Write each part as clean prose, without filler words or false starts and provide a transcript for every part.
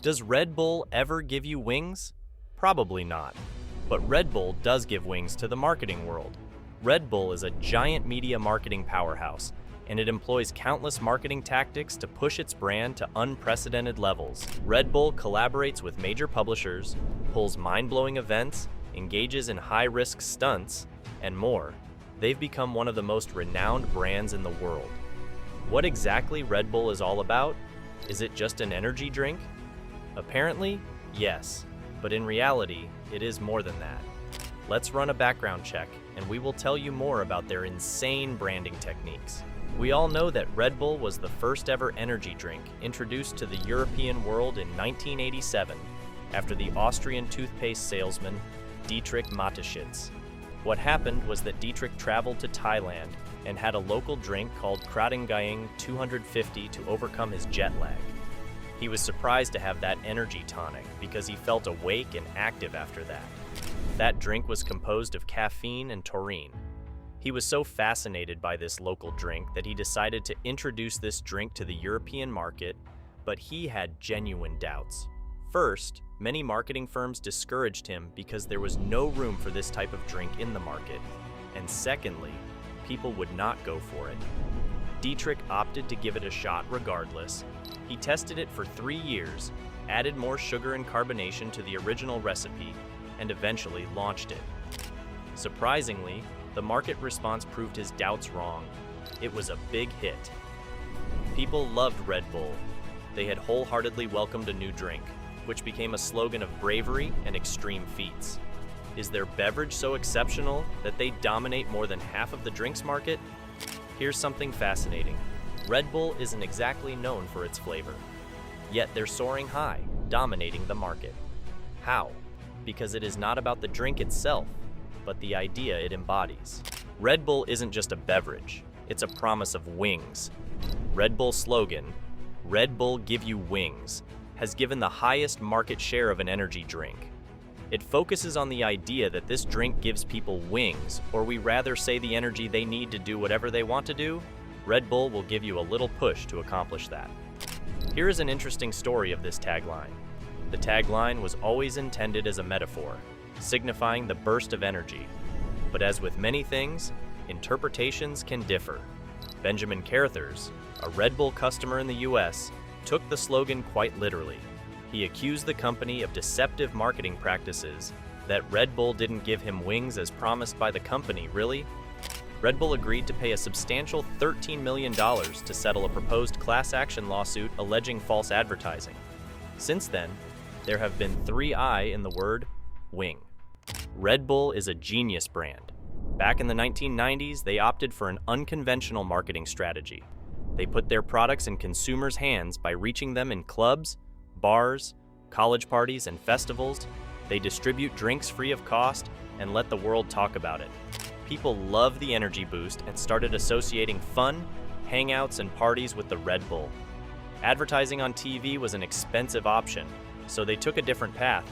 Does Red Bull ever give you wings? Probably not. But Red Bull does give wings to the marketing world. Red Bull is a giant media marketing powerhouse, and it employs countless marketing tactics to push its brand to unprecedented levels. Red Bull collaborates with major publishers, pulls mind-blowing events, engages in high-risk stunts, and more. They've become one of the most renowned brands in the world. What exactly Red Bull is all about? Is it just an energy drink? Apparently, yes, but in reality, it is more than that. Let's run a background check, and we will tell you more about their insane branding techniques. We all know that Red Bull was the first ever energy drink introduced to the European world in 1987 after the Austrian toothpaste salesman Dietrich Mateschitz. What happened was that Dietrich traveled to Thailand and had a local drink called Kratangaying 250 to overcome his jet lag. He was surprised to have that energy tonic because he felt awake and active after that. That drink was composed of caffeine and taurine. He was so fascinated by this local drink that he decided to introduce this drink to the European market, but he had genuine doubts. First, many marketing firms discouraged him because there was no room for this type of drink in the market. And secondly, people would not go for it. Dietrich opted to give it a shot regardless. He tested it for 3 years, added more sugar and carbonation to the original recipe, and eventually launched it. Surprisingly, the market response proved his doubts wrong. It was a big hit. People loved Red Bull. They had wholeheartedly welcomed a new drink, which became a slogan of bravery and extreme feats. Is their beverage so exceptional that they dominate more than half of the drinks market? Here's something fascinating. Red Bull isn't exactly known for its flavor, yet they're soaring high, dominating the market. How? Because it is not about the drink itself, but the idea it embodies. Red Bull isn't just a beverage, it's a promise of wings. Red Bull's slogan, "Red Bull give you wings," has given the highest market share of an energy drink. It focuses on the idea that this drink gives people wings, or we rather say the energy they need to do whatever they want to do. Red Bull will give you a little push to accomplish that. Here is an interesting story of this tagline. The tagline was always intended as a metaphor, signifying the burst of energy. But as with many things, interpretations can differ. Benjamin Carruthers, a Red Bull customer in the US, took the slogan quite literally. He accused the company of deceptive marketing practices, that Red Bull didn't give him wings as promised by the company, really? Red Bull agreed to pay a substantial $13 million to settle a proposed class action lawsuit alleging false advertising. Since then, there have been 3 I in the word wing. Red Bull is a genius brand. Back in the 1990s, they opted for an unconventional marketing strategy. They put their products in consumers' hands by reaching them in clubs, bars, college parties, and festivals. They distribute drinks free of cost and let the world talk about it. People love the energy boost and started associating fun, hangouts, and parties with the Red Bull. Advertising on TV was an expensive option, so they took a different path.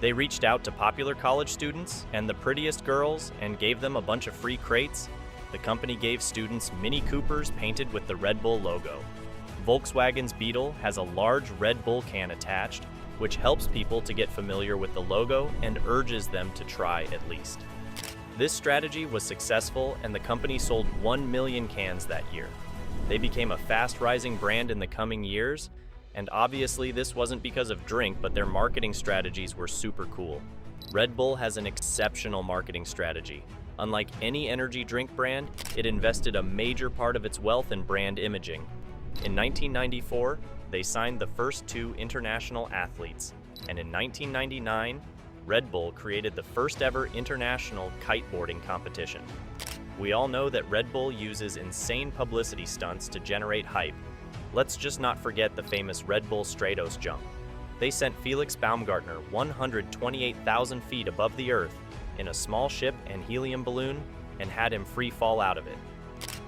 They reached out to popular college students and the prettiest girls and gave them a bunch of free crates. The company gave students Mini Coopers painted with the Red Bull logo. Volkswagen's Beetle has a large Red Bull can attached, which helps people to get familiar with the logo and urges them to try at least. This strategy was successful, and the company sold 1 million cans that year. They became a fast-rising brand in the coming years, and obviously this wasn't because of drink, but their marketing strategies were super cool. Red Bull has an exceptional marketing strategy. Unlike any energy drink brand, it invested a major part of its wealth in brand imaging. In 1994, they signed the first 2 international athletes, and in 1999, Red Bull created the first ever international kiteboarding competition. We all know that Red Bull uses insane publicity stunts to generate hype. Let's just not forget the famous Red Bull Stratos jump. They sent Felix Baumgartner 128,000 feet above the earth in a small ship and helium balloon and had him free fall out of it.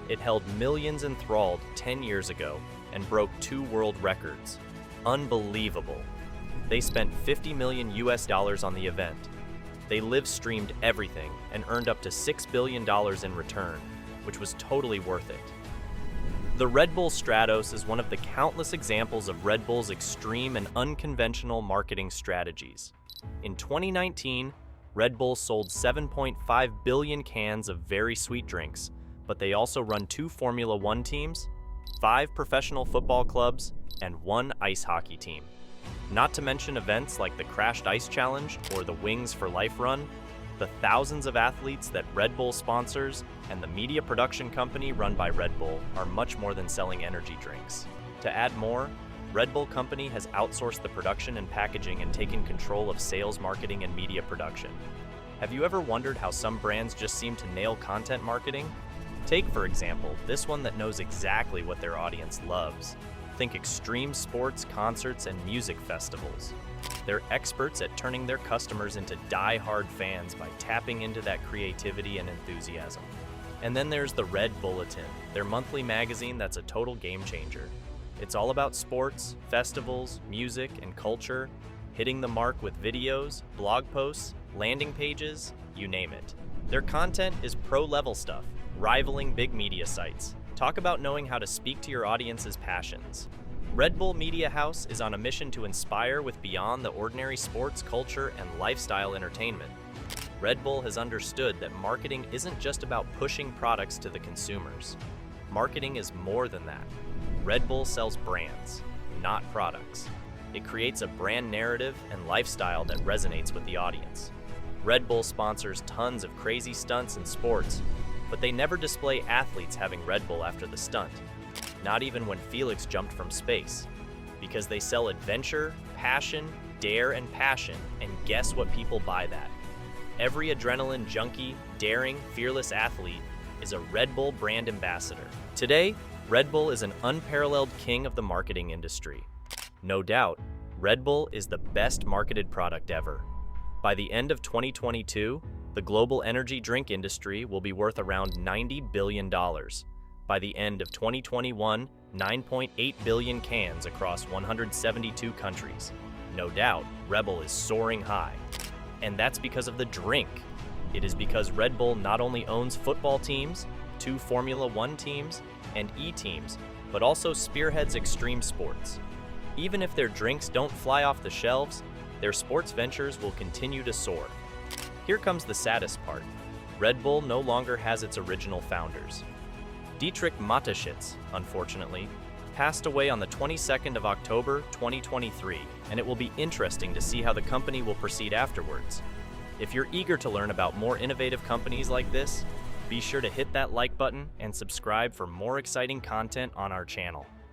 It held millions enthralled 10 years ago and broke 2 world records. Unbelievable. They spent $50 million on the event. They live-streamed everything and earned up to $6 billion in return, which was totally worth it. The Red Bull Stratos is one of the countless examples of Red Bull's extreme and unconventional marketing strategies. In 2019, Red Bull sold 7.5 billion cans of very sweet drinks, but they also run 2 Formula One teams, 5 professional football clubs, and 1 ice hockey team. Not to mention events like the Crashed Ice Challenge or the Wings for Life Run, the thousands of athletes that Red Bull sponsors, and the media production company run by Red Bull are much more than selling energy drinks. To add more, Red Bull Company has outsourced the production and packaging and taken control of sales, marketing, and media production. Have you ever wondered how some brands just seem to nail content marketing? Take, for example, this one that knows exactly what their audience loves. Think extreme sports, concerts, and music festivals. They're experts at turning their customers into die-hard fans by tapping into that creativity and enthusiasm. And then there's the Red Bulletin, their monthly magazine that's a total game changer. It's all about sports, festivals, music, and culture, hitting the mark with videos, blog posts, landing pages, you name it. Their content is pro-level stuff, rivaling big media sites. Talk about knowing how to speak to your audience's passions. Red Bull Media House is on a mission to inspire with beyond the ordinary sports, culture, and lifestyle entertainment. Red Bull has understood that marketing isn't just about pushing products to the consumers. Marketing is more than that. Red Bull sells brands, not products. It creates a brand narrative and lifestyle that resonates with the audience. Red Bull sponsors tons of crazy stunts and sports, but they never display athletes having Red Bull after the stunt. Not even when Felix jumped from space. Because they sell adventure, passion, dare, and passion, and guess what people buy that? Every adrenaline junkie, daring, fearless athlete is a Red Bull brand ambassador. Today, Red Bull is an unparalleled king of the marketing industry. No doubt, Red Bull is the best marketed product ever. By the end of 2022, the global energy drink industry will be worth around $90 billion. By the end of 2021, 9.8 billion cans across 172 countries. No doubt, Red Bull is soaring high. And that's because of the drink. It is because Red Bull not only owns football teams, 2 Formula One teams, and E-teams, but also spearheads extreme sports. Even if their drinks don't fly off the shelves, their sports ventures will continue to soar. Here comes the saddest part. Red Bull no longer has its original founders. Dietrich Mateschitz, unfortunately, passed away on the 22nd of October, 2023, and it will be interesting to see how the company will proceed afterwards. If you're eager to learn about more innovative companies like this, be sure to hit that like button and subscribe for more exciting content on our channel.